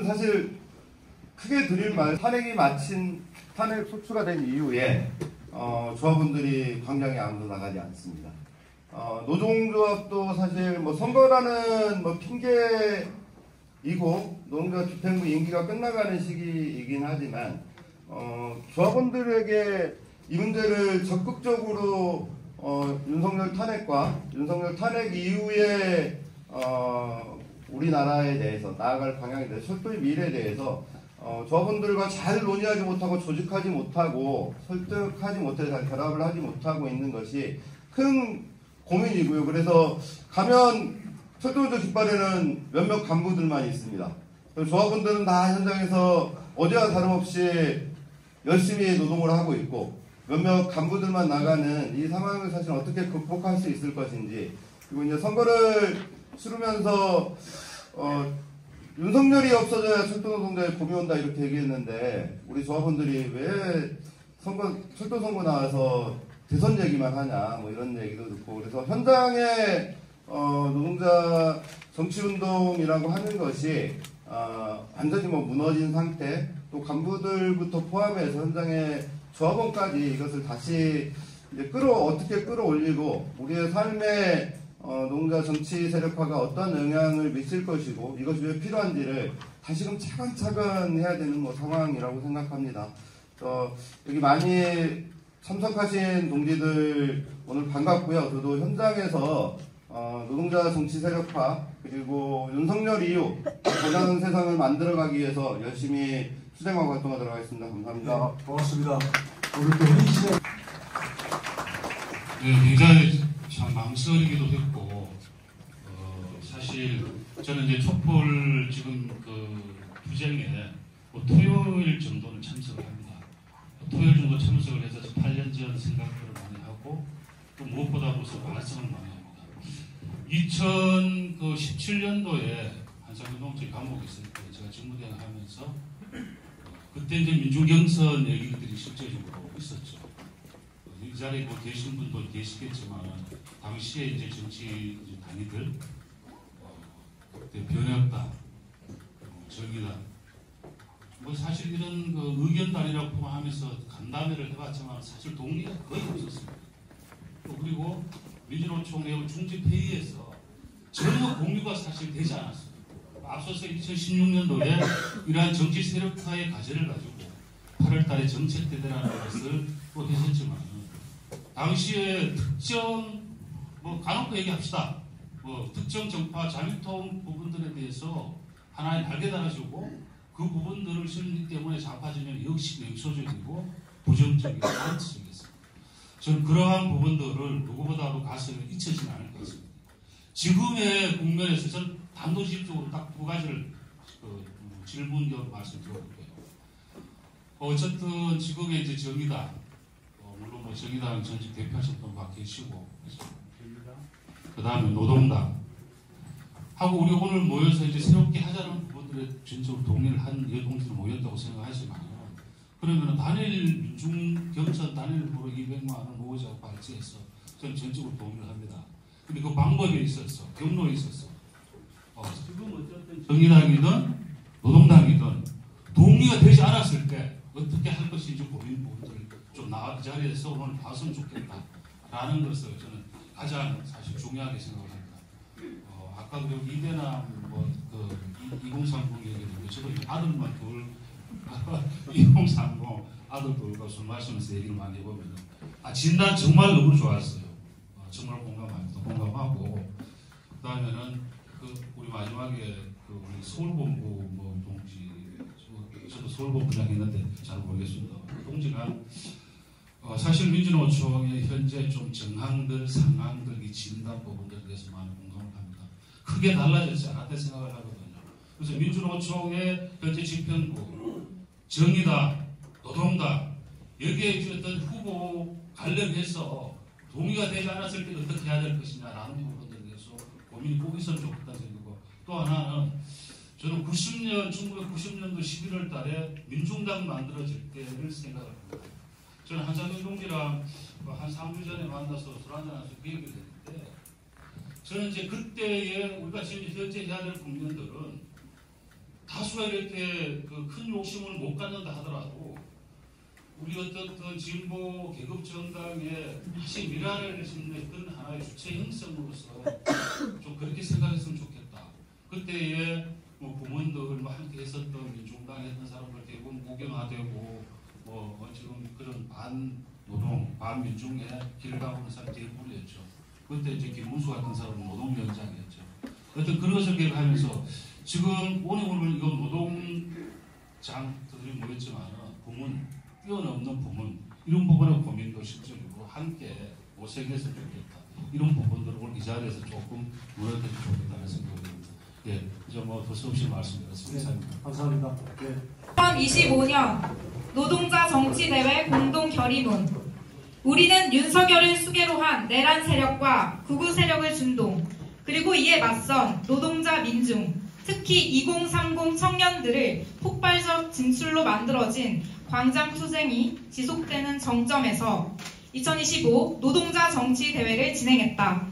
사실 크게 드릴 말, 탄핵이 마친 탄핵 소추가 된 이후에 조합원들이 광장에 아무도 나가지 않습니다. 노동조합도 사실 뭐 선거라는 뭐 핑계이고 노동조합 집행부 임기가 끝나가는 시기이긴 하지만 조합원들에게 이 문제를 적극적으로 윤석열 탄핵 이후에 우리나라에 대해서 나아갈 방향에 대해서 철도의 미래에 대해서 조합원들과 잘 논의하지 못하고 조직하지 못하고 설득하지 못해서 잘 결합을 하지 못하고 있는 것이 큰 고민이고요. 그래서 가면 철도조 깃발에는 몇몇 간부들만 있습니다. 조합원들은 다 현장에서 어제와 다름없이 열심히 노동을 하고 있고 몇몇 간부들만 나가는 이 상황을 사실 어떻게 극복할 수 있을 것인지, 그리고 이제 선거를 치르면서 윤석열이 없어져야 철도노동자의 봄이 온다 이렇게 얘기했는데 우리 조합원들이 왜 철도 선거 나와서 대선 얘기만 하냐 뭐 이런 얘기도 듣고, 그래서 현장에 노동자 정치운동이라고 하는 것이 완전히 뭐 무너진 상태, 또 간부들부터 포함해서 현장에 조합원까지 이것을 다시 이제 어떻게 끌어올리고 우리의 삶에 노동자 정치 세력화가 어떤 영향을 미칠 것이고 이것이 왜 필요한지를 다시금 차근차근 해야 되는 뭐 상황이라고 생각합니다. 여기 많이 참석하신 동지들 오늘 반갑고요. 저도 현장에서 노동자 정치 세력화 그리고 윤석열 이후 더 나은 세상을 만들어가기 위해서 열심히 수행하고 활동하도록 하겠습니다. 감사합니다. 네, 고맙습니다. 오늘 또 회의 진행. 네, 굉장히 참 망설이기도 했고, 사실 저는 이제 촛불 지금 그 투쟁에 뭐 토요일 정도는 참석을 합니다. 토요일 정도 참석을 해서 8년 전 생각을 많이 하고 또 무엇보다 무슨 말씀을 많이 합니다. 2017년도에 한상운동체 감옥에 있을 때 제가 직무대행을 하면서 그때 이제 민주경선 얘기들이 실제적으로 있었죠. 이 자리에 뭐 계신 분도 계시겠지만 당시에 이제 정치 단위들 그때 변혁당, 정의당 뭐 사실 이런 그 의견 단위라고 포함하면서 간담회를 해봤지만 사실 동의가 거의 없었습니다. 또 그리고 민주노총의 중집회의에서 전혀 공유가 사실 되지 않았어요. 앞서서 2016년도에 이러한 정치 세력화의 과제를 가지고 8월달에 정책대대라는 것을 또 했었지만 당시에 특정 뭐 간혹 얘기합시다. 뭐 특정 정파 자유통 부분들에 대해서 하나의 날개 달아주고 그 부분들을 실기 때문에 좌파 진영이 역시 냉소적이고 부정적이고 원칙적이었습니다. 저는 그러한 부분들을 누구보다도 가슴에 잊혀지는 않을 것 같습니다. 지금의 국면에서 저는 단도직입적으로 딱 두 가지를 질문적으로 말씀드려볼게요. 어쨌든 지금의 이제 정의당, 물론 뭐 정의당 전직 대표하셨던 분 계시고, 그 다음에 노동당 하고 우리 오늘 모여서 이제 새롭게 하자는 부분들에 전적으로 동의를 한 여동들이 모였다고 생각하지만, 그러면 단일 민중경선 단일으로 200만 원 모으자고 발제해서 저는 전적으로 동의를 합니다. 근데 그 방법에 있어서 경로에 있어서 지금 어쨌든 정의당이든 노동당이든 동의가 되지 않았을 때 어떻게 할 것인지 고민 부분들을 좀 이 자리에서 오늘 봤으면 좋겠다라는 것을 저는 가장 사실 중요하게 생각을 합니다. 아까 그리고 이대남 그 2030 얘기했는데 저도 아들만 둘 2030 아들 둘과 술 마시면서 얘기를 많이 해보면 진단 정말 너무 좋았어요. 정말 공감하고 그 다음에는 우리 마지막에 우리 서울본부 동지 저도 서울본부장 했는데 잘 모르겠습니다. 동지가 사실 민주노총의 현재 좀 정황들 상황들 이 진단 부분들에 대해서 많이 공감을 합니다. 크게 달라졌지 않았다 생각을 하거든요. 그래서 민주노총의 현재 집행부 정의당 노동당 여기에 어떤 후보 관련해서 동의가 되지 않았을 때 어떻게 해야 될 것이냐라는 부분들에 대해서 고민이 꼭 있으면 좋겠다 생각하고, 또 하나는 저는 1990년도 11월 달에 민중당 만들어질 때를 생각을 합니다. 저는 한상균 동지랑 한 3주 전에 만나서 술 한잔하면서 그 얘기를 했는데, 저는 이제 그때에 우리가 지금 현재 해야 될 국민들은 다수가 이렇게 그 큰 욕심을 못 갖는다 하더라도 우리 어떤 진보 계급 정당의 다시 미래를 심는 하나의 주체 형성으로서 좀 그렇게 생각했으면 좋겠다. 그때에 뭐 부모님들 함께 했었던 민중당 했던 사람들 대부분 무경화되고 뭐 지금 그런 반노동, 반민중의 길을 가고 있는 사람 대부분이었죠. 그때 이제 김문수 같은 사람은 노동위원장이었죠. 어떤 그런 것을 계획하면서 지금 오늘 이건 노동장들이 모였지만 부문, 뛰어넘는 부문 이런 부분의 고민도 실질적으로 함께 모색했으면 좋겠다. 이런 부분들을 오늘 이 자리에서 조금 노력해서 좋겠다는 생각이 듭니다. 예, 이제 뭐 더 수 없이 말씀드렸습니다. 네, 감사합니다. 네. 2025년 노동자 정치대회 공동결의문. 우리는 윤석열을 수계로 한 내란 세력과 극우 세력을 준동, 그리고 이에 맞선 노동자 민중, 특히 2030 청년들을 폭발적 진출로 만들어진 광장 투쟁이 지속되는 정점에서 2025 노동자 정치대회를 진행했다.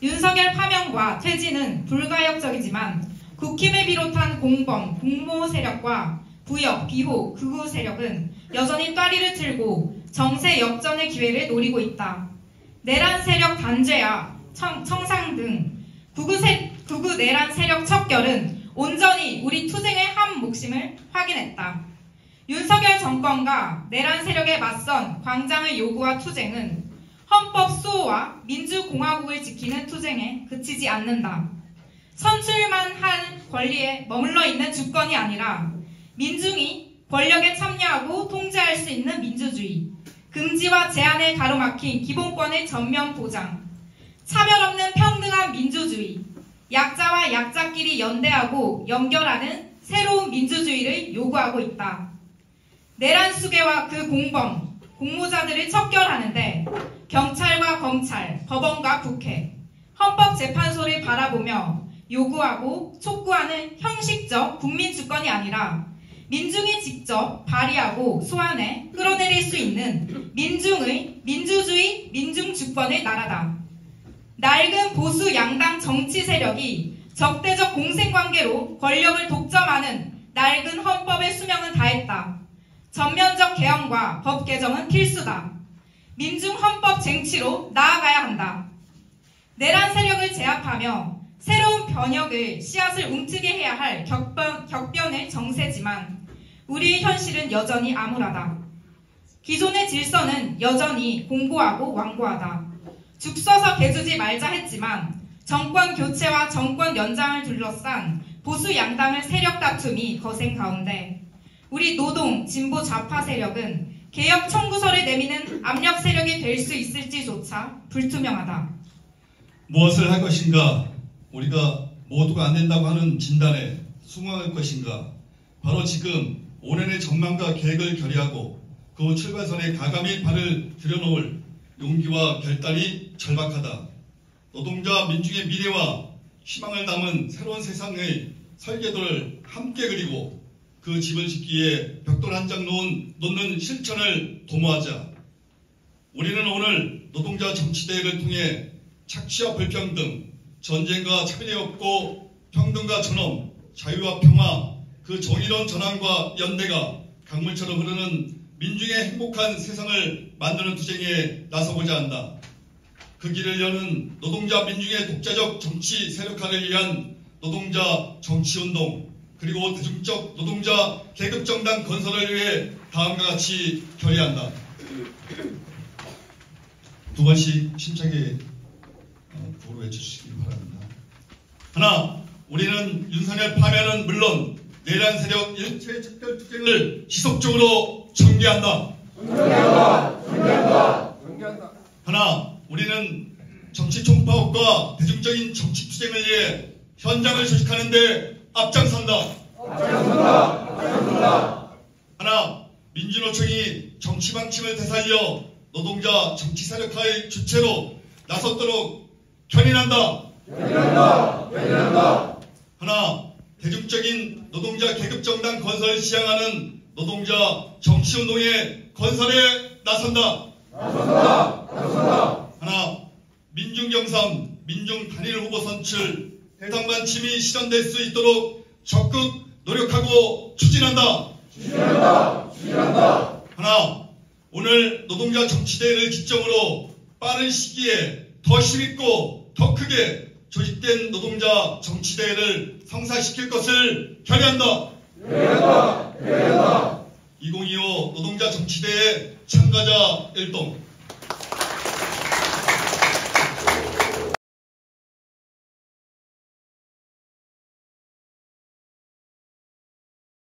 윤석열 파면과 퇴진은 불가역적이지만 국힘을 비롯한 공범, 공모 세력과 부역, 비호, 극우 세력은 여전히 따리를 틀고 정세 역전의 기회를 노리고 있다. 내란 세력 단죄와 청상 등 극우 내란 세력 척결은 온전히 우리 투쟁의 한 몫임을 확인했다. 윤석열 정권과 내란 세력에 맞선 광장의 요구와 투쟁은 헌법 수호와 민주공화국을 지키는 투쟁에 그치지 않는다. 선출만 한 권리에 머물러 있는 주권이 아니라 민중이 권력에 참여하고 통제할 수 있는 민주주의, 금지와 제한에 가로막힌 기본권의 전면 보장, 차별 없는 평등한 민주주의, 약자와 약자끼리 연대하고 연결하는 새로운 민주주의를 요구하고 있다. 내란 수괴와 그 공범, 공모자들을 척결하는데 경찰과 검찰, 법원과 국회, 헌법재판소를 바라보며 요구하고 촉구하는 형식적 국민주권이 아니라 민중이 직접 발의하고 소환해 끌어내릴 수 있는 민중의 민주주의 민중주권의 나라다. 낡은 보수 양당 정치 세력이 적대적 공생관계로 권력을 독점하는 낡은 헌법의 수명은 다했다. 전면적 개헌과 법 개정은 필수다. 민중 헌법 쟁취로 나아가야 한다. 내란 세력을 제압하며 새로운 변혁의 씨앗을 움트게 해야 할 격변의 정세지만 우리의 현실은 여전히 암울하다. 기존의 질서는 여전히 공고하고 완고하다. 죽 서서 개주지 말자 했지만 정권 교체와 정권 연장을 둘러싼 보수 양당의 세력 다툼이 거센 가운데 우리 노동, 진보 좌파 세력은 개혁 청구서를 내미는 압력 세력이 될 수 있을지조차 불투명하다. 무엇을 할 것인가? 우리가 모두가 안 된다고 하는 진단에 수긍할 것인가? 바로 지금 올해의 전망과 계획을 결의하고 그 출발선에 가감히 발을 들여놓을 용기와 결단이 절박하다. 노동자 민중의 미래와 희망을 담은 새로운 세상의 설계도를 함께 그리고 그 집을 짓기에 벽돌 한 장 놓는 실천을 도모하자. 우리는 오늘 노동자 정치대회를 통해 착취와 불평등, 전쟁과 차별이 없고 평등과 존엄, 자유와 평화, 그 정의로운 전환과 연대가 강물처럼 흐르는 민중의 행복한 세상을 만드는 투쟁에 나서고자 한다. 그 길을 여는 노동자 민중의 독자적 정치 세력화를 위한 노동자 정치운동, 그리고 대중적 노동자 계급정당 건설을 위해 다음과 같이 결의한다. 두 번씩 심차게 구호로 외쳐주시기 바랍니다. 하나, 우리는 윤석열 파면은 물론 내란 세력 일체 척결 투쟁을 지속적으로 전개한다. 하나, 우리는 정치 총파업과 대중적인 정치 투쟁을 위해 현장을 조직하는 데 앞장선다. 하나, 민주노총이 정치 방침을 되살려 노동자 정치 세력화의 주체로 나섰도록 견인한다. 하나, 대중적인 노동자 계급정당 건설을 지향하는 노동자 정치운동의 건설에 나선다. 하나, 민중경선, 민중단일 후보 선출, 대상반 침이 실현될 수 있도록 적극 노력하고 추진한다. 추진한다. 하나, 오늘 노동자 정치대회를 기점으로 빠른 시기에 더 힘있고 더 크게 조직된 노동자 정치대회를 성사시킬 것을 결의한다. 2025 노동자 정치대회 참가자 일동